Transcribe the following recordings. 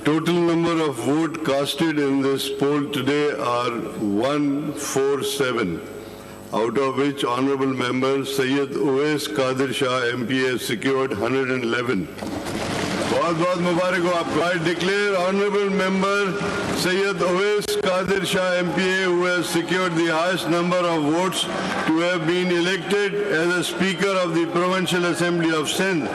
total number of votes casted in this poll today are 147, out of which Honorable Member Syed Uwais Qadir Shah MP has secured 111. बहुत बहुत मुबारक हो आपको. I declare Honorable Member Syed Uwais Qadir Shah MPA, who has secured the highest number of votes, to have been elected as a Speaker of the Provincial Assembly of Sindh.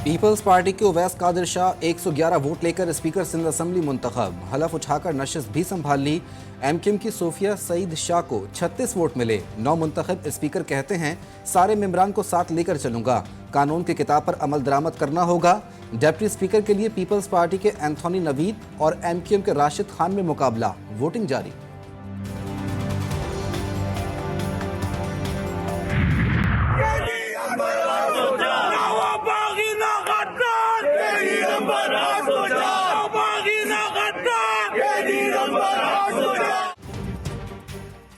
Peoples Party के Uwais Qadir Shah 111 vote लेकर speaker Sindh assembly मुंतखब. हलफ उठाकर नशिस्त भी संभाल ली. MQM की सोफिया सईद शाह को 36 वोट मिले. नौ मुंतखब स्पीकर कहते हैं सारे मेंबरान को साथ लेकर चलूंगा. कानून की किताब पर अमल दरामद करना होगा. डिप्टी स्पीकर के लिए पीपल्स पार्टी के एंथोनी नवीद और एमक्यूएम के राशिद खान में मुकाबला. वोटिंग जारी.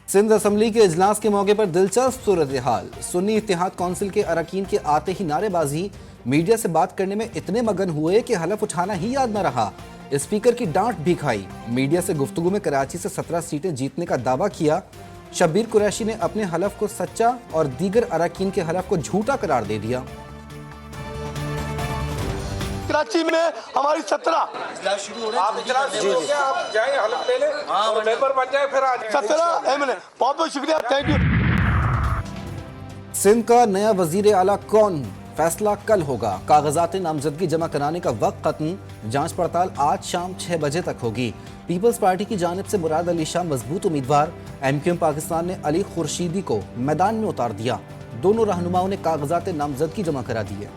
सिंध असेंबली के इजलास के मौके पर दिलचस्प सूरत हाल. सुन्नी इत्तेहाद काउंसिल के अरकान के आते ही नारेबाजी. मीडिया से बात करने में इतने मगन हुए कि हलफ उठाना ही याद न रहा. स्पीकर की डांट भी खाई. मीडिया से गुफ्तगू में कराची से 17 सीटें जीतने का दावा किया. शब्बीर कुरैशी ने अपने हलफ को सच्चा और दीगर अरकान के हलफ को झूठा करार दे दिया. कराची में हमारी 17 आप जाएं हलफ ले लें और पेपर बन जाए फिर आज 17 एमएलए. बहुत बहुत शुक्रिया. Thank you. सिंध का नया वजीर आला कौन, फैसला कल होगा. कागजात नामजदगी जमा कराने का वक्त खत्म. जांच पड़ताल आज शाम 6 बजे तक होगी. पीपल्स पार्टी की जानिब से मुराद अली शाह मजबूत उम्मीदवार. एमक्यूएम पाकिस्तान ने अली खुर्शीदी को मैदान में उतार दिया. दोनों रहनुमाओं ने कागजात नामजदगी जमा करा दिए.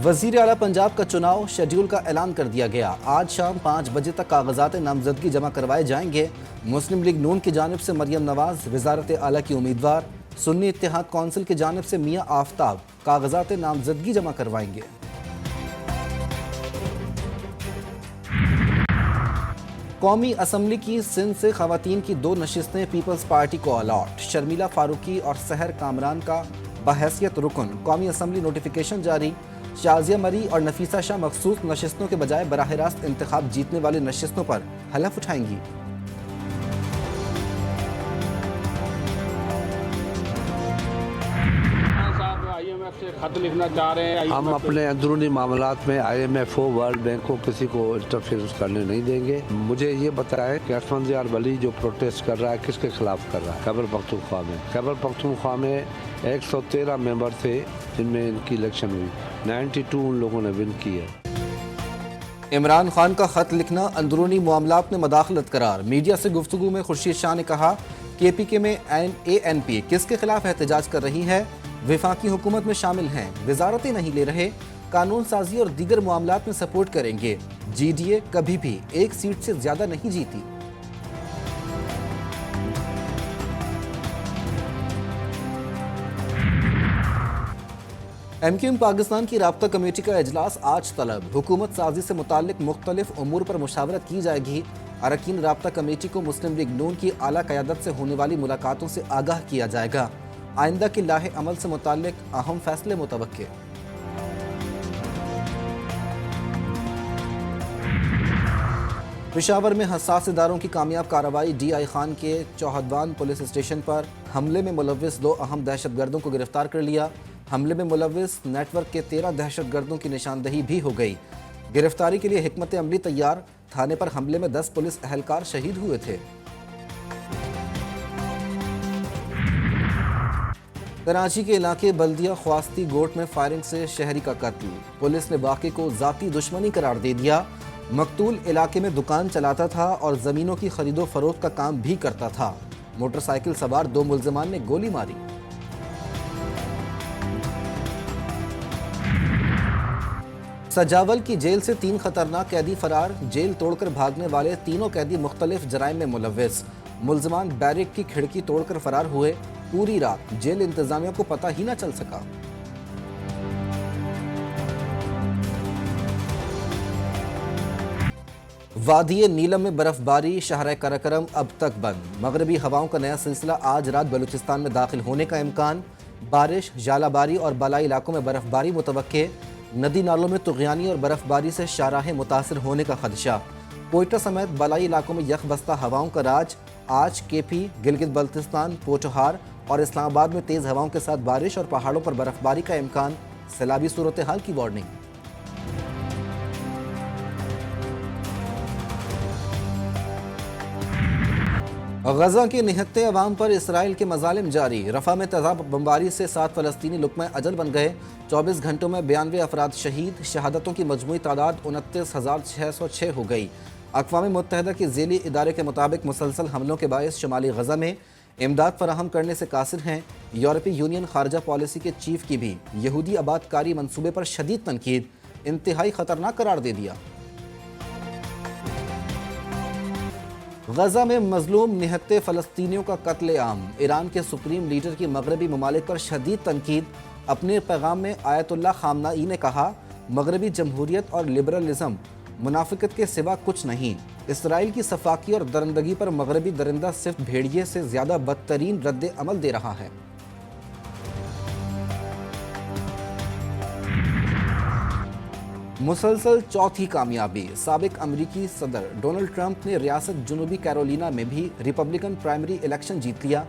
वजीर आला पंजाब का चुनाव शेड्यूल का ऐलान कर दिया गया. आज शाम 5 बजे तक कागजात नामजदगी जमा करवाए जाएंगे. मुस्लिम लीग नून की जानिब से मरियम नवाज वजारत आला की उम्मीदवार. सुन्नी इत्तेहाद काउंसिल की जानिब से मियां आफ्ताब कागजात नामजदगी जमा करवाएंगे. कौमी असम्बली की सिंध से खवातीन की 2 नशिस्तें पीपल्स पार्टी को अलॉट. शर्मिला फारूकी और सहर कामरान का बहैसियत रुकन. कौमी असम्बली नोटिफिकेशन जारी. शाजिया मरी और नफीसा शाह मखसूस नशिस्तों के बजाय बराह रास्त इंतखाब जीतने वाली नशिस्तों पर हलफ उठाएंगी. खत लिखना चाह रहे हैं. हम अपने अंदरूनी मामलात में IMF हो, वर्ल्ड बैंक को किसी को इंटरफेरेंस करने नहीं देंगे. मुझे ये बताएं कि असफंदियार वली जो प्रोटेस्ट कर रहा है किसके खिलाफ कर रहा है. खैबर पख्तूनख्वा में. खैबर पख्तूनख्वा में 113 मेंबर थे जिनमें इनकी इलेक्शन हुई. 92 उन लोगों ने विन की है. इमरान खान का खत लिखना अंदरूनी मामलात में मदाखलत करार. मीडिया से गुफ्तगू में खुर्शीद शाह ने कहा KPK में ANP किसके खिलाफ एहतजाज कर रही है. वफाकी हुकूमत में शामिल हैं, वजारतें नहीं ले रहे. कानून साजी और दीगर मामलात में सपोर्ट करेंगे. GDA कभी भी 1 सीट से ज्यादा नहीं जीती. एमक्यूएम पाकिस्तान की राब्ता कमेटी का इजलास आज तलब. हुकूमत साजी से मुताल्लिक मुख्तलिफ उमूर पर मुशावरत की जाएगी. अरकान राब्ता कमेटी को मुस्लिम लीग नून की आला क़यादत से होने वाली मुलाकातों से आगाह किया जाएगा. आइंदा की लाहे अमल से मुताल्लिक अहम फैसले मुतवक्के. पेशावर में हसास इदारों की कामयाब कार्रवाई. DI खान के चौहदवान पुलिस स्टेशन पर हमले में मुलव्विस 2 अहम दहशतगर्दों को गिरफ्तार कर लिया. हमले में मुलव्विस नेटवर्क के 13 दहशतगर्दों की निशानदही भी हो गई. गिरफ्तारी के लिए हिकमत अमली तैयार. थाने पर हमले में 10 पुलिस अहलकार शहीद हुए थे. कराची के इलाके बल्दिया ख्वास्ती गोट में फायरिंग से शहरी का कत्ल. पुलिस ने वाक़े को ज़ाती दुश्मनी करार दे दिया. मकतूल इलाके में दुकान चलाता था और ज़मीनों की खरीदो फरोख्त का काम भी करता था. मोटरसाइकिल सवार 2 मुल्ज़िमान ने गोली मारी. सजावल की जेल से 3 खतरनाक कैदी फरार. जेल तोड़कर भागने वाले तीनों कैदी मुख्तलिफ जराइम में मुलव्विस. मुल्ज़िमान बैरिक की खिड़की तोड़कर फरार हुए. पूरी रात जेल इंतजामिया को पता ही न चल सका. वादी नीलम में बर्फबारी. शहर कराकरम अब तक बंद. मगरबी हवाओं का नया सिलसिला. आज रात बलूचिस्तान में दाखिल होने का इम्कान. बारिश, जालाबारी और बालाई इलाकों में बर्फबारी मुतवक्के. ندی نالوں میں طغیانی اور برف باری سے شاہراہیں متاثر ہونے کا خدشہ۔ کوئٹہ سمیت بالائی علاقوں میں یک بستہ ہواؤں کا راج۔ آج کے پی، گلگت بلتستان، پوٹھوہار اور اسلام آباد میں تیز ہواؤں کے ساتھ بارش اور پہاڑوں پر برف باری کا امکان، سیلابی صورتحال کی وارننگ۔ غزہ کے نہتے عوام پر اسرائیل کے مظالم جاری۔ رفح میں تیزاب بمباری سے 7 فلسطینی لقمہ اجل بن گئے۔ 24 گھنٹوں میں 92 افراد شہید۔ شہادتوں کی مجموعی تعداد 29,606 ہو گئی۔ اقوام متحدہ کے ذیلی ادارے کے مطابق مسلسل حملوں کے باعث شمالی غزہ میں امداد فراہم کرنے سے قاصر ہیں۔ یورپی یونین خارجہ پالیسی کے چیف کی بھی یہودی آباد کاری منصوبے پر شدید تنقید، انتہائی خطرناک قرار دے دیا۔ غزہ میں مظلوم نہتے فلسطینیوں کا قتل عام۔ ایران کے سپریم لیڈر کی مغربی ممالک پر شدید تنقید۔ اپنے پیغام میں آیت اللہ خامنائی نے کہا، مغربی جمہوریت اور لبرلزم منافقت کے سوا کچھ نہیں۔ اسرائیل کی سفاکی اور درندگی پر مغربی درندہ صرف بھیڑیے سے زیادہ بدترین رد عمل دے رہا ہے۔ مسلسل چوتھی کامیابی۔ سابق امریکی صدر ڈونلڈ ٹرمپ نے ریاست جنوبی کیرولینا میں بھی ریپبلکن پرائمری الیکشن جیت لیا۔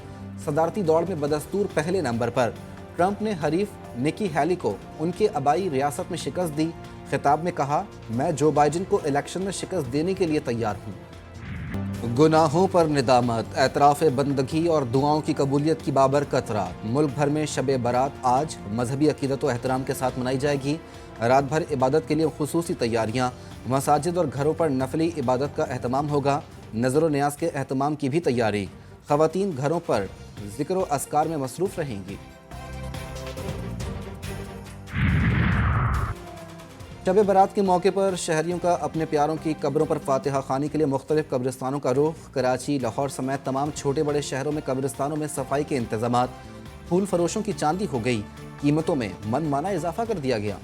صدارتی دوڑ میں بدستور پہلے نمبر پر۔ ٹرمپ نے حریف نکی ہیلی کو ان کے آبائی ریاست میں شکست دی۔ خطاب میں کہا، میں جو بائیڈن کو الیکشن میں شکست دینے کے لیے تیار ہوں۔ گناہوں پر ندامت، اعتراف بندگی اور دعاؤں کی قبولیت کی بابرکت رات۔ ملک بھر میں شب برات آج مذہبی عقیدت و احترام کے ساتھ منائی جائے گی۔ رات بھر عبادت کے لیے خصوصی تیاریاں۔ مساجد اور گھروں پر نفلی عبادت کا اہتمام ہوگا۔ نظر و نیاز کے اہتمام کی بھی تیاری۔ خواتین گھروں پر ذکر و اذکار میں مصروف رہیں گی۔ شب برات کے موقع پر شہریوں کا اپنے پیاروں کی قبروں پر فاتحہ خوانی کے لیے مختلف قبرستانوں کا رخ۔ کراچی، لاہور سمیت تمام چھوٹے بڑے شہروں میں قبرستانوں میں صفائی کے انتظامات۔ پھول فروشوں کی چاندی ہو گئی، قیمتوں میں من مانا اضافہ کر دیا گیا۔